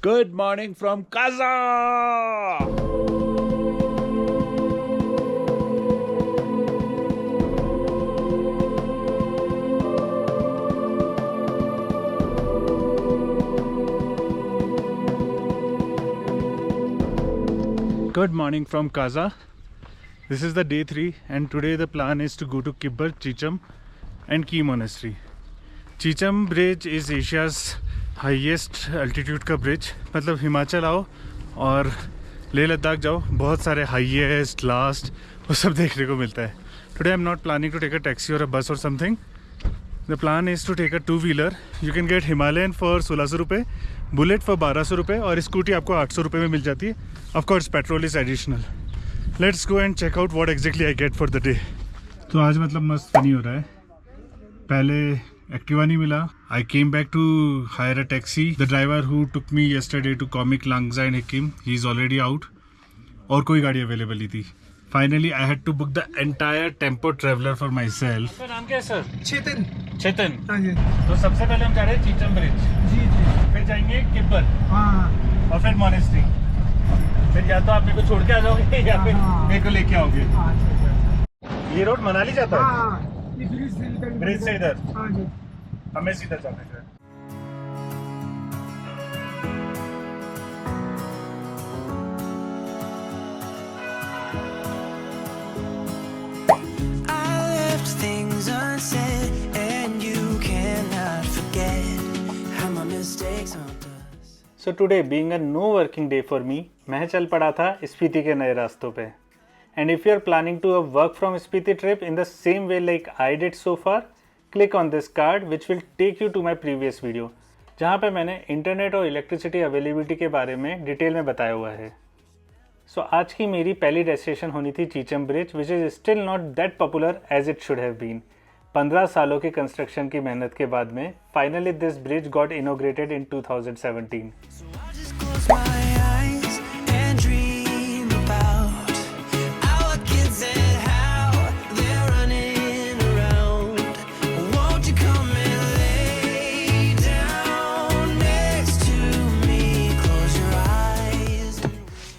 Good morning from Kaza! Good morning from Kaza. This is the day 3 and today the plan is to go to Kibber, Chicham and Key Monastery. Chicham Bridge is Asia's highest altitude का bridge. मतलब हिमाचल आओ और लेह लद्दाख जाओ, बहुत सारे highest last वो सब देखने को मिलता है. Today I am not planning to take a taxi और अ बस और something. The plan is to take a 2-wheeler. You can get Himalayan for 1600 रुपये, बुलेट फॉर 1200 रुपये और स्कूटी आपको 800 रुपये में मिल जाती है. Of course petrol is additional. Let's go and check out what exactly I get for the day. तो आज मतलब मस्त फनी हो रहा है. पहले एक्टिवा नहीं मिला. I came back to hire a taxi. The driver who took me yesterday to Comic Langza and Hikim, he's already out. और कोई गाड़ी अवेलेबल नहीं थी. Finally, I had to book the entire tempo traveler for myself. आपका नाम क्या है sir? चेतन. चेतन. हाँ जी. तो सबसे पहले हम जा रहे हैं चीचम ब्रिज. जी जी. फिर जाएंगे किब्बर. हाँ. और फिर मॉनेस्ट्री. फिर या तो आप मेरे को छोड़ के आ जाओगे या फिर मेरे को लेके आओगे. ये रोड मनाली जाता है? हाँ. ब्रिज से इधर. हाँ जी. हमें सीधा जाना है. So today being a no working day for me, मैं चल पड़ा था स्पीति के नए रास्तों पे. And if you are planning to work from Spiti trip in the same way like I did so far, click on this card which will take you to my previous video, जहाँ पे मैंने internet और electricity availability के बारे में detail में बताया हुआ है. सो आज की मेरी पहली डेस्टिनेशन होनी थी Chicham bridge, which is still not that popular as it should have been. 15 सालों की कंस्ट्रक्शन की मेहनत के बाद में finally this bridge got inaugurated in 2017.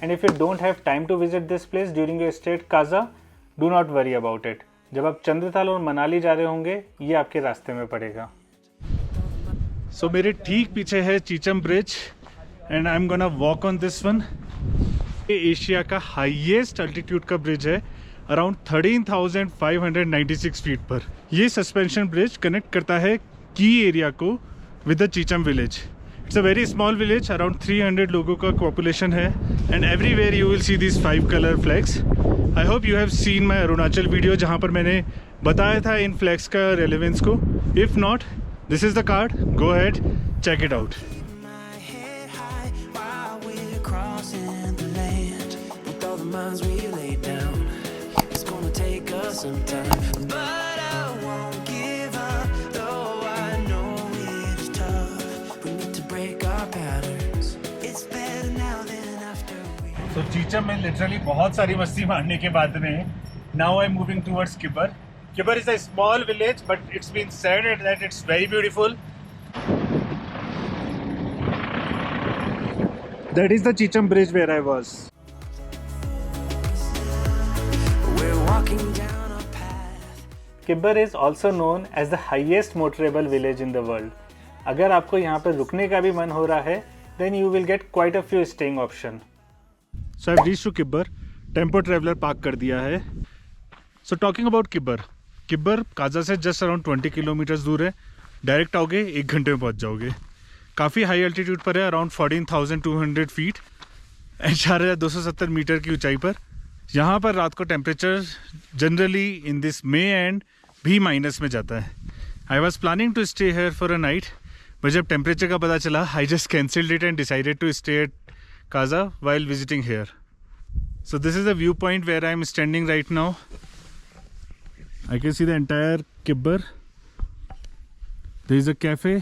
And if you don't have time to visit this place during your stay at Kaza, do not worry about it. जब आप चंद्रताल और मनाली जा रहे होंगे ये आपके रास्ते में पड़ेगा. So मेरे ठीक पीछे है Chicham bridge and I'm gonna walk on this one. ये एशिया का हाईएस्ट अल्टीट्यूड का ब्रिज है, अराउंड 13,596 फीट पर. ये सस्पेंशन ब्रिज कनेक्ट करता है की एरिया को with the Chicham village. It's a very small village, around 300 लोगों का population है, and everywhere you will see these 5 color flags. I hope you have seen my Arunachal video जहाँ पर मैंने बताया था इन flags का relevance को. If not, this is the card. Go ahead, check it out. तो चीचम में लिटरली बहुत सारी मस्ती मारने के बाद में now I am moving towards Kibber. Kibber is a small village but it's been said that it's very beautiful. That is the Chicham bridge where I was. Kibber is also known as the highest motorable village in the world. अगर आपको यहाँ पर रुकने का भी मन हो रहा है then you will get quite a few staying option. So I've reached to Kibber. Tempo traveller park कर दिया है. So talking about Kibber. Kibber Kaza से जस्ट अराउंड 20 किलोमीटर्स दूर है. डायरेक्ट आओगे 1 घंटे में पहुंच जाओगे. काफ़ी हाई एल्टीट्यूड पर है, अराउंड 14,200 फीट एंड 4,270 मीटर की ऊंचाई पर. यहाँ पर रात को temperature generally in this May end भी माइनस में जाता है. I was planning to stay here for a night, but जब टेम्परेचर का पता चला I just cancelled it and decided to stay at Kaza while visiting here. So this is the viewpoint where I am standing right now. I can see the entire Kibber. There is a cafe.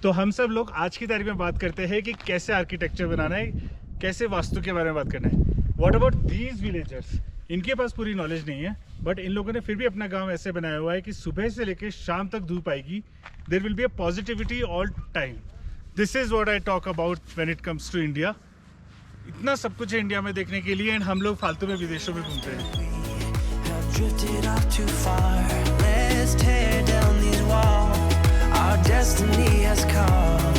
तो हम सब लोग आज की तारीख में बात करते हैं कि कैसे आर्किटेक्चर बनाना है, कैसे वास्तु के बारे में बात करना है. What about these villagers? इनके पास पूरी नॉलेज नहीं है, बट इन लोगों ने फिर भी अपना गांव ऐसे बनाया हुआ है कि सुबह से लेकर शाम तक धूप आएगी. There will be a positivity all time. This is what I talk about when it comes to India. इतना सब कुछ है इंडिया में देखने के लिए एंड हम लोग फालतू में विदेशों में घूमते हैं। Drifted off too far. Let's tear down these walls. Our destiny has called.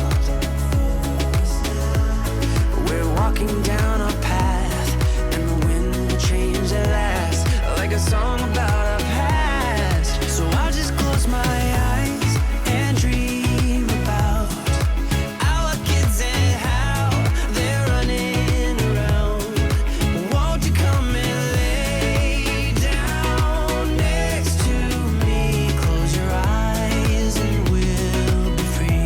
We're walking down a path, and the wind will change at last, like a song about our past. So I'll just close my eyes and dream about our kids and how they're running around. Won't you come and lay down next to me? Close your eyes and we'll be free.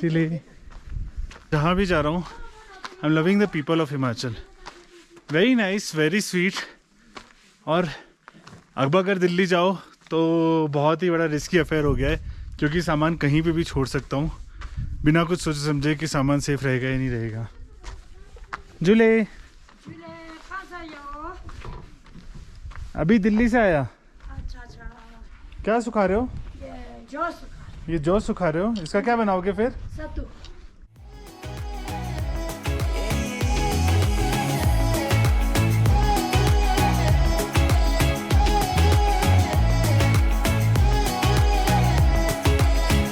चिले जहाँ भी जा रहा हूँ I am loving the people of Himachal. Very nice, very sweet. और अब अगर दिल्ली जाओ तो बहुत ही बड़ा रिस्की अफेयर हो गया है, क्योंकि सामान कहीं पे भी छोड़ सकता हूँ बिना कुछ सोचे समझे कि सामान सेफ रहेगा या नहीं रहेगा। जुले अभी दिल्ली से आया। अच्छा क्या सुखा रहे हो? ये जौ सुखा रहे हो, इसका क्या बनाओगे फिर? सत्तू।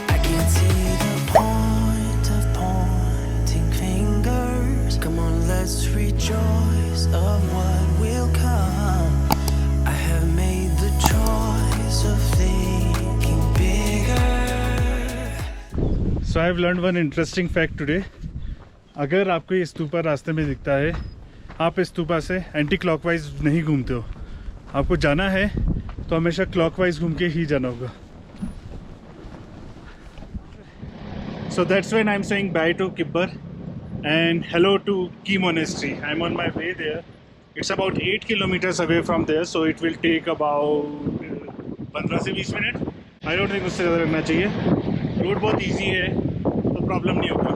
I can't see the point of pointing fingers. Come on, let's rejoice of what will come. I have made the choice of thinking bigger. So I have learn one interesting fact today. अगर आपको ये स्तूपा रास्ते में दिखता है, आप इस स्तूपा से एंटी क्लॉकवाइज नहीं घूमते हो। आपको जाना है तो हमेशा क्लॉकवाइज घूम के ही जाना होगा। So that's when I am saying bye to Kibber and hello to Key monastery. I am on my way there. It's about 8 kilometres away from there, so it will take about 15 से 20 मिनट। आई डोंट थिंक उससे ज़्यादा लगना चाहिए। Road बहुत easy है तो problem नहीं होगा।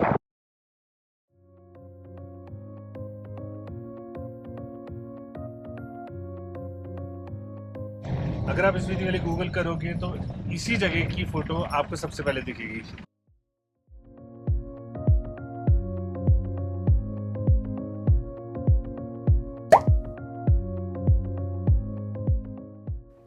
अगर आप इस वीडियो के लिए गूगल करोगे तो इसी जगह की फोटो आपको सबसे पहले दिखेगी।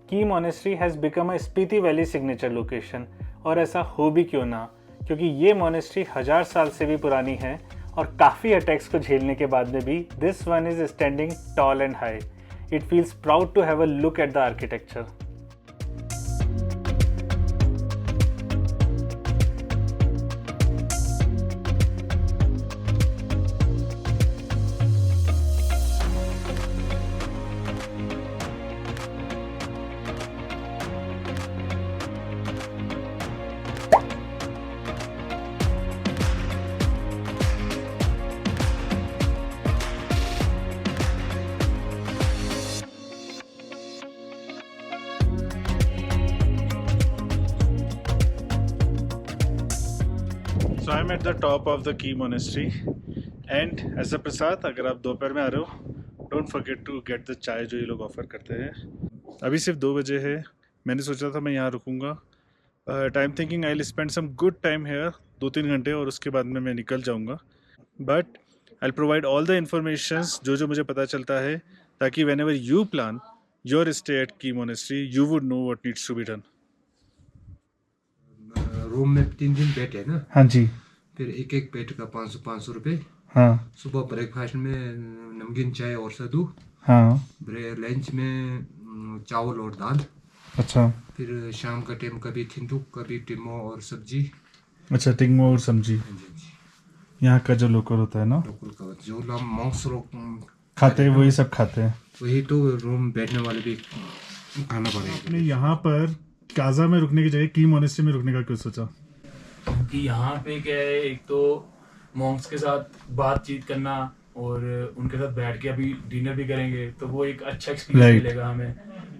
की monastery has become a Spiti valley signature location. और ऐसा हो भी क्यों ना, क्योंकि ये मोनेस्ट्री 1000 साल से भी पुरानी है और काफ़ी अटैक्स को झेलने के बाद में भी this one is standing tall and high. It feels proud to have a look at the architecture. So I'm at the top of the Key Monastery and as a prasad, अगर आप दोपहर में आ रहे हो don't forget to get the chai जो ये लोग ऑफ़र करते हैं। अभी सिर्फ 2 बजे है। मैंने सोचा था मैं यहाँ रुकूँगा, but I am thinking I will spend some good time here 2-3 घंटे और उसके बाद में मैं निकल जाऊँगा। But I will provide all the informations जो मुझे पता चलता है, ताकि whenever you plan your stay at Key monastery you would know what needs to be done. Room में 3 बेड है ना? हाँ जी। फिर एक बेड का 500 रुपये। हाँ। सुबह ब्रेकफास्ट में नमकीन चाय और सत्तू। हाँ। लंच में चावल और दाल। अच्छा। फिर शाम का टाइम कभी थिंटू कभी टिमो और सब्जी। अच्छा, टिमो और सब्जी। यहाँ का जो लोकल होता है ना, लोकल का जो लोग मॉन्क्स लोग खाते हैं वही सब खाते हैं। वही तो रूम बैठने वाले भी खाना पड़ेगा। आपने यहाँ पर काजा में रुकने की जगह की मोनेस्ट्री में रुकने का क्यों सोचा? कि यहाँ पे क्या है, एक तो मॉन्क्स के साथ बातचीत करना और उनके साथ बैठ के अभी डिनर भी करेंगे तो वो एक अच्छा एक्सपीरियंस मिलेगा हमें।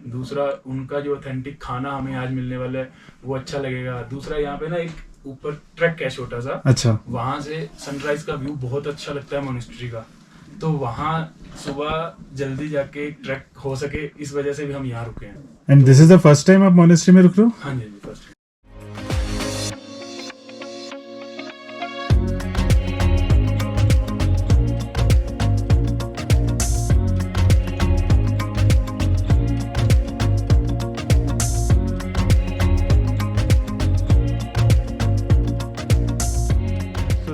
दूसरा, उनका जो ऑथेंटिक खाना हमें आज मिलने वाला है वो अच्छा लगेगा। दूसरा, यहाँ पे ना एक ऊपर ट्रैक है छोटा सा। अच्छा। वहाँ से सनराइज का व्यू बहुत अच्छा लगता है मोनेस्ट्री का। तो वहाँ सुबह जल्दी जाके ट्रैक हो सके, इस वजह से भी हम यहाँ रुके हैं। And this is the first time आप मोनेस्ट्री में रुक रहे हो? हाँ जी first.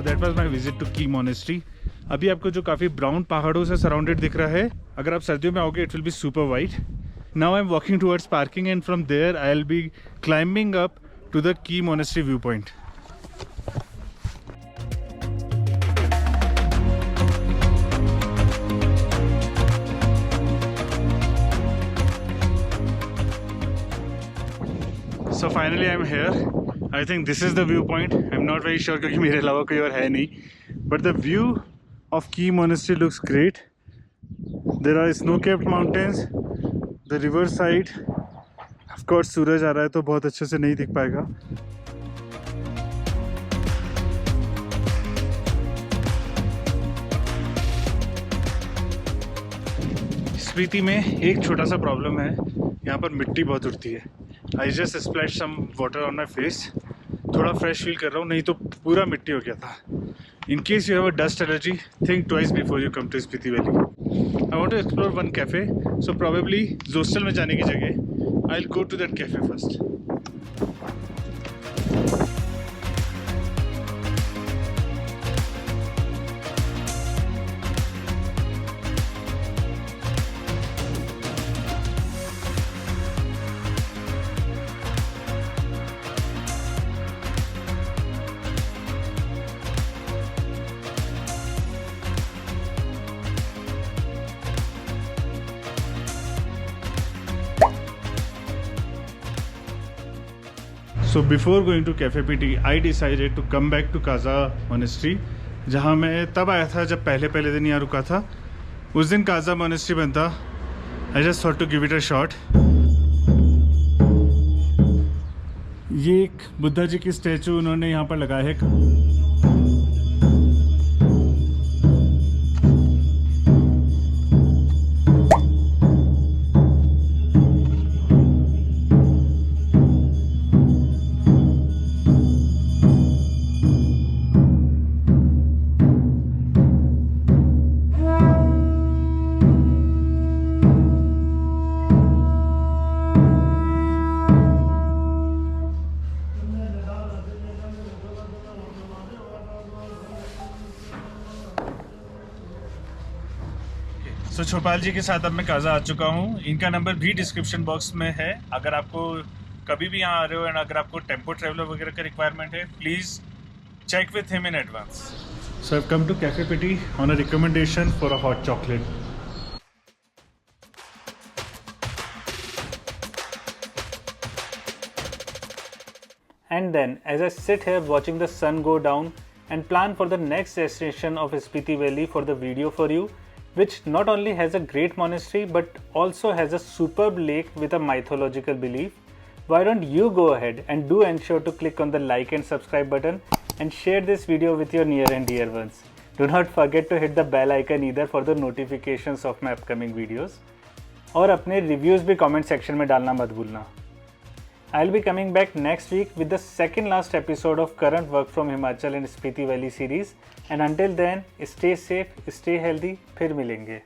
That was my visit to Key monastery. अभी आपको जो काफ़ी ब्राउन पहाड़ों से सराउंडेड दिख रहा है, अगर आप सर्दियों में आओगे it will be super white. Now I am walking towards parking and from there I will be climbing up to the Key monastery view point. So finally I'm here. I think this is the viewpoint. I'm not very sure क्योंकि मेरे अलावा कोई और है नहीं. But the view of Key Monastery looks great. There are snow-capped mountains. The river side. Of course सूरज आ रहा है तो बहुत अच्छे से नहीं दिख पाएगा. स्पीति में एक छोटा सा प्रॉब्लम है, यहाँ पर मिट्टी बहुत उड़ती है. I just splash some water on my face. थोड़ा फ्रेश फील कर रहा हूँ, नहीं तो पूरा मिट्टी हो गया था. In case you have a dust allergy, think twice before you come to Spiti valley. I want to explore one cafe, so probably Zostel में जाने की जगह I will go to that cafe first. So before going to Cafe PT, I decided to come back to Kaza Monastery, जहाँ मैं तब आया था जब पहले दिन यहाँ रुका था. उस दिन काजा मोनेस्ट्री बंद था. I just thought to give it a shot. ये एक बुद्धा जी की स्टैचू उन्होंने यहाँ पर लगाया है. सो छोपाल जी के साथ अब मैं काजा आ चुका हूँ. इनका नंबर भी डिस्क्रिप्शन बॉक्स में है. अगर आपको कभी भी यहाँ आ रहे हो एंड अगर आपको टेम्पो ट्रेवलर वगैरह का रिक्वायरमेंट है, please check with him in advance. So I have come to cafe Piti on a recommendation for a hot chocolate. And then, as I sit here watching the sun go down and plan for the next destination of Spiti Valley for the video for you, which not only has a great monastery but also has a superb lake with a mythological belief, why don't you go ahead and do ensure to click on the like and subscribe button and share this video with your near and dear ones. Do not forget to hit the bell icon either for the notifications of my upcoming videos. और अपने reviews भी comment section में डालना मत भूलना. I'll be coming back next week with the second last episode of current work from Himachal and Spiti Valley series. And until then, stay safe, stay healthy. फिर मिलेंगे.